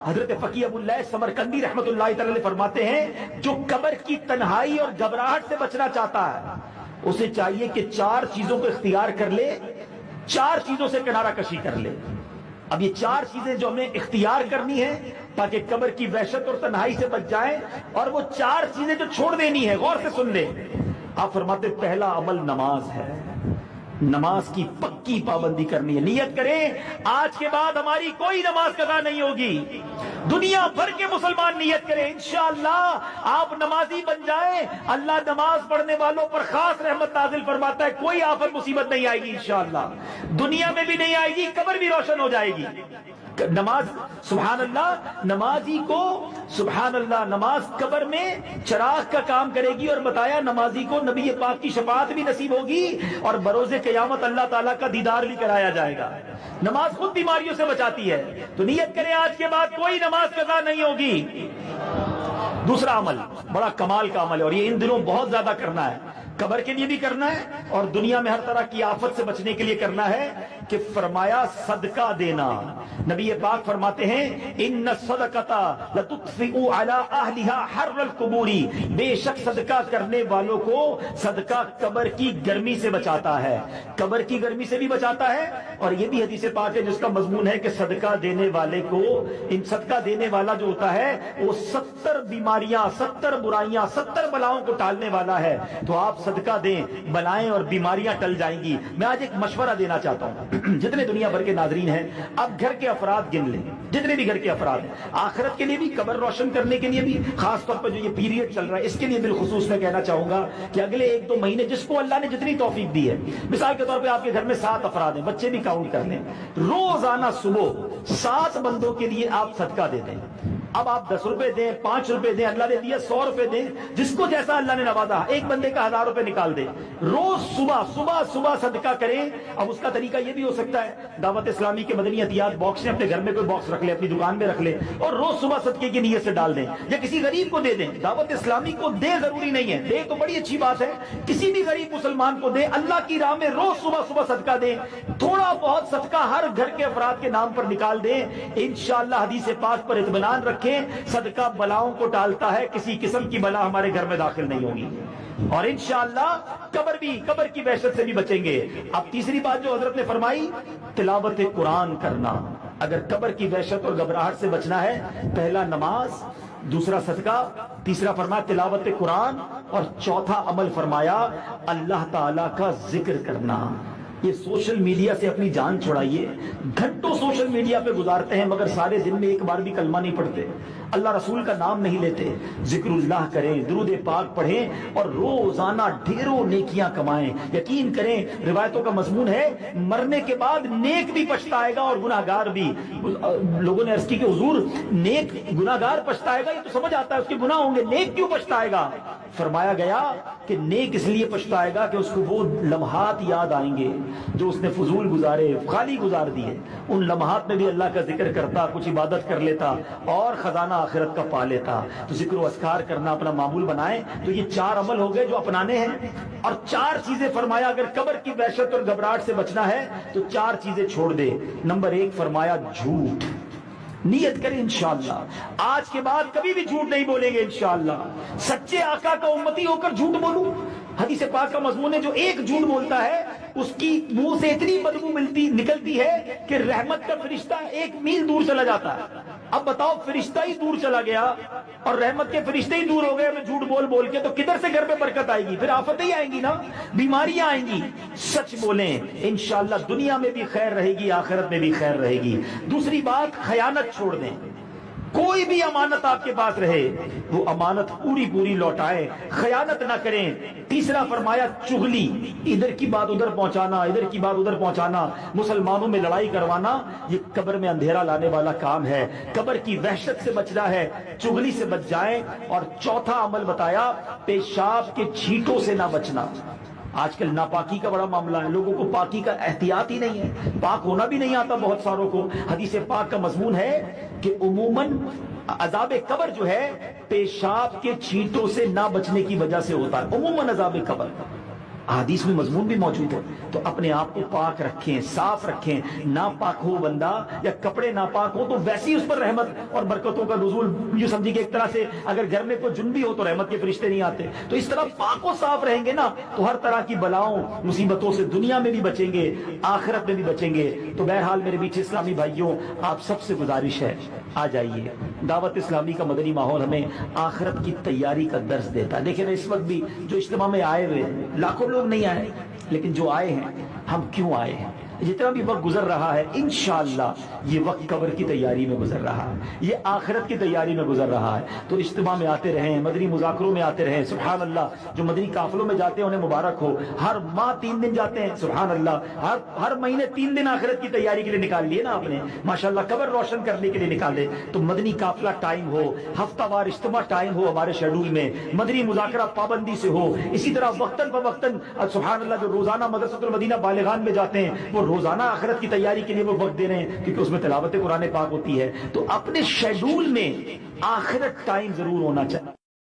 حضرت فقیہ ابو اللیث سمرقندی رحمۃ اللہ تعالی علیہ فرماتے ہیں جو قبر کی تنہائی اور گھبراہٹ سے بچنا چاہتا ہے اسے چاہیے کہ 4 چیزوں کو اختیار کر لے، 4 چیزوں سے کنارہ کشی کر لے۔ اب یہ 4 چیزیں جو ہم نے اختیار کرنی ہے تاکہ قبر کی وحشت اور تنہائی سے بچ جائیں، اور وہ 4 چیزیں جو چھوڑ دینی ہے، غور سے سن لیں۔ آپ فرماتے پہلا عمل نماز ہے، نماز کی پکی پابندی کرنی ہے۔ نیت کریں آج کے بعد ہماری کوئی نماز قضا نہیں ہوگی۔ دنیا بھر کے مسلمان نیت کریں انشاءاللہ آپ نمازی بن جائیں، اللہ نماز پڑھنے والوں پر خاص رحمت نازل فرماتا ہے، کوئی آفت مصیبت نہیں آئے گی انشاءاللہ، دنیا میں بھی نہیں آئے گی، قبر بھی روشن ہو جائے گی۔ نماز سبحان اللہ، نمازی کو سبحان اللہ نماز قبر میں چراغ کا کام کرے گی، اور بتایا نمازی کو نبی پاک کی شفاعت بھی نصیب ہوگی اور بروز قیامت اللہ تعالیٰ کا دیدار بھی کرایا جائے گا۔ نماز خود بیماریوں سے بچاتی ہے، تو نیت کریں آج کے بعد کوئی نماز قضا نہیں ہوگی۔ دوسرا عمل بڑا کمال کا عمل ہے، اور یہ ان دنوں بہت زیادہ کرنا ہے، قبر کے لیے بھی کرنا ہے اور دنیا میں ہر طرح کی آفت سے بچنے کے لیے کرنا ہے، کہ فرمایا صدقہ دینا۔ نبی پاک فرماتے ہیں ان الصدقۃ لتطفئ علی اہلھا حر القبور، بے شک صدقہ کرنے والوں کو صدقہ قبر کی گرمی سے بچاتا ہے، قبر کی گرمی سے بھی بچاتا ہے۔ اور یہ بھی حدیث پاک ہے جس کا مضمون ہے کہ صدقہ دینے والے کو، ان صدقہ دینے والا جو ہوتا ہے وہ 70 بیماریاں، 70 برائیاں، 70 بلاؤں کو ٹالنے والا ہے۔ تو آپ صدقہ دیں، بلائیں اور بیماریاں ٹل جائیں گی۔ میں آج ایک مشورہ دینا چاہتا ہوں، جتنے دنیا بھر کے ناظرین ہیں اب گھر کے افراد گن لیں، جتنے بھی گھر کے افراد ہیں، آخرت کے لیے بھی، قبر روشن کرنے کے لیے بھی، خاص طور پر جو یہ پیریڈ چل رہا ہے اس کے لیے بالخصوص میں کہنا چاہوں گا کہ اگلے 1-2 مہینے جس کو اللہ نے جتنی توفیق دی ہے، مثال کے طور پہ آپ کے گھر میں 7 افراد ہیں، بچے بھی کاؤنٹ کر لیں، روزانہ صبح 7 بندوں کے لیے آپ صدقہ دے دیں۔ اب آپ 10 روپے دیں، 5 روپے دیں، اللہ نے دیا 100 روپے دیں، جس کو جیسا اللہ نے نوازا، ایک بندے کا 1000 روپے نکال دیں، روز صبح صدقہ کریں۔ اب اس کا طریقہ یہ بھی ہو سکتا ہے دعوت اسلامی کے مدنی عطیات باکس میں اپنے گھر میں کوئی باکس رکھ لے، اپنی دکان میں رکھ لے اور روز صبح صدقے کی نیت سے ڈال دیں، یا کسی غریب کو دے دیں۔ دعوت اسلامی کو دے ضروری نہیں ہے، دے تو بڑی اچھی بات ہے، کسی بھی غریب مسلمان کو دے، اللہ کی راہ میں روز صبح صدقہ دیں، تھوڑا بہت صدقہ ہر گھر کے افراد کے نام پر نکال دیں۔ انشاءاللہ حدیث پاک پر اطمینان رکھیں، صدقہ بلاؤں کو ٹالتا ہے، کسی قسم کی بلا ہمارے گھر میں داخل نہیں ہوگی، اور انشاءاللہ قبر کی وحشت سے بھی بچیں گے۔ اب تیسری بات جو حضرت نے فرمائی، تلاوت قرآن کرنا۔ اگر قبر کی وحشت اور گھبراہٹ سے بچنا ہے، پہلا نماز، دوسرا صدقہ، تیسرا فرمایا تلاوت قرآن، اور چوتھا عمل فرمایا اللہ تعالیٰ کا ذکر کرنا۔ یہ سوشل میڈیا سے اپنی جان چھڑائیے، گھنٹوں سوشل میڈیا پہ گزارتے ہیں مگر سارے دن میں ایک بار بھی کلمہ نہیں پڑھتے، اللہ رسول کا نام نہیں لیتے۔ ذکر اللہ کریں، درود پاک پڑھیں اور روزانہ ڈھیروں نیکیاں کمائیں۔ یقین کریں روایتوں کا مضمون ہے مرنے کے بعد نیک بھی پچھتائے گا اور گناہگار بھی۔ لوگوں نے عرض کی کہ حضور نیک گناہگار پچھتائے گا، یہ تو سمجھ آتا ہے اس کے گناہ ہوں گے، نیک کیوں پچھتائے گا؟ فرمایا گیا کہ نیک اس لیے پچھتائے گا کہ اس کو وہ لمحات یاد آئیں گے جو اس نے فضول گزارے، خالی گزار دیے، ان لمحات میں بھی اللہ کا ذکر کرتا، کچھ عبادت کر لیتا اور خزانہ آخرت کا پا لیتا۔ تو ذکر و اذکار کرنا اپنا معمول بنائیں۔ تو یہ 4 عمل ہو گئے جو اپنانے ہیں، اور 4 چیزیں فرمایا اگر قبر کی وحشت اور گھبراہٹ سے بچنا ہے تو 4 چیزیں چھوڑ دے۔ نمبر 1 فرمایا جھوٹ۔ نیت کریں انشاءاللہ آج کے بعد کبھی بھی جھوٹ نہیں بولیں گے انشاءاللہ، سچے آقا کا امتی ہو کر جھوٹ بولوں۔ حدیث پاک کا مضمون ہے جو ایک جھوٹ بولتا ہے اس کی منہ سے اتنی بدبو نکلتی ہے کہ رحمت کا فرشتہ 1 میل دور چلا جاتا ہے۔ اب بتاؤ فرشتہ ہی دور چلا گیا اور رحمت کے فرشتے ہی دور ہو گئے میں جھوٹ بول کے، تو کدھر سے گھر پہ برکت آئے گی؟ پھر آفتیں ہی آئیں گی نا، بیماریاں آئیں گی۔ سچ بولیں انشاءاللہ دنیا میں بھی خیر رہے گی، آخرت میں بھی خیر رہے گی۔ دوسری بات خیانت چھوڑ دیں، کوئی بھی امانت آپ کے پاس رہے وہ امانت پوری لوٹائیں، خیانت نہ کریں۔ تیسرا فرمایا چغلی، ادھر کی بات ادھر پہنچانا، ادھر کی بات ادھر پہنچانا، مسلمانوں میں لڑائی کروانا، یہ قبر میں اندھیرا لانے والا کام ہے۔ قبر کی وحشت سے بچنا ہے، چغلی سے بچ جائیں۔ اور چوتھا عمل بتایا پیشاب کے چھینٹوں سے نہ بچنا۔ آج کل ناپاکی کا بڑا معاملہ ہے، لوگوں کو پاکی کا احتیاط ہی نہیں ہے، پاک ہونا بھی نہیں آتا بہت ساروں کو۔ حدیث پاک کا مضمون ہے کہ عموماً عذاب قبر جو ہے پیشاب کے چھینٹوں سے نہ بچنے کی وجہ سے ہوتا ہے، عموماً عذاب قبر۔ حدیث میں مضمون بھی موجود ہے. تو اپنے آپ کو پاک رکھیں, صاف رکھیں. ناپاک ہو بندہ یا کپڑے ناپاک ہو تو ویسی اس پر رحمت اور برکتوں کا نزول یہ سمجھی کہ ایک طرح سے اگر گھر میں کوئی جنبی ہو تو رحمت کے فرشتے نہیں آتے. تو اس طرح پاک و صاف رہیں گے نا تو ہر طرح کی بلاؤں مصیبتوں سے دنیا میں بھی بچیں گے, آخرت میں بھی بچیں گے. تو بہرحال میرے بیچ اسلامی بھائیوں, آپ سب سے گزارش ہے, آ جائیے. دعوت اسلامی کا مدنی ماحول ہمیں آخرت کی تیاری کا درس دیتا ہے. دیکھیں نا اس وقت بھی جو اجتماع میں آئے ہوئے لاکھوں لوگ نہیں آئے, لیکن جو آئے ہیں ہم کیوں آئے ہیں؟ جتنا بھی وقت گزر رہا ہے انشاءاللہ یہ وقت قبر کی تیاری میں گزر رہا ہے, یہ آخرت کی تیاری میں گزر رہا ہے. تو اجتماع میں آتے رہیں, مدنی مذاکروں میں آتے رہیں. سبحان اللہ, جو مدنی قافلوں میں جاتے ہیں انہیں مبارک ہو. ہر ماہ 3 دن جاتے ہیں, سبحان اللہ. ہر مہینے 3 دن آخرت کی تیاری کے لیے نکال لیے نا آپ نے, ماشاءاللہ قبر روشن کرنے کے لیے نکالے. تو مدنی قافلہ ٹائم ہو, ہفتہ وار اجتماع ٹائم ہو ہمارے شیڈول میں, مدنی مذاکرہ پابندی سے ہو. اسی طرح وقتاً فوقتاً سبحان اللہ جو روزانہ مدرسۃ المدینہ بالغان میں جاتے ہیں وہ روزانہ آخرت کی تیاری کے لیے وہ وقت دے رہے ہیں, کیونکہ اس میں تلاوت قرآن پاک ہوتی ہے. تو اپنے شیڈول میں آخرت ٹائم ضرور ہونا چاہیے.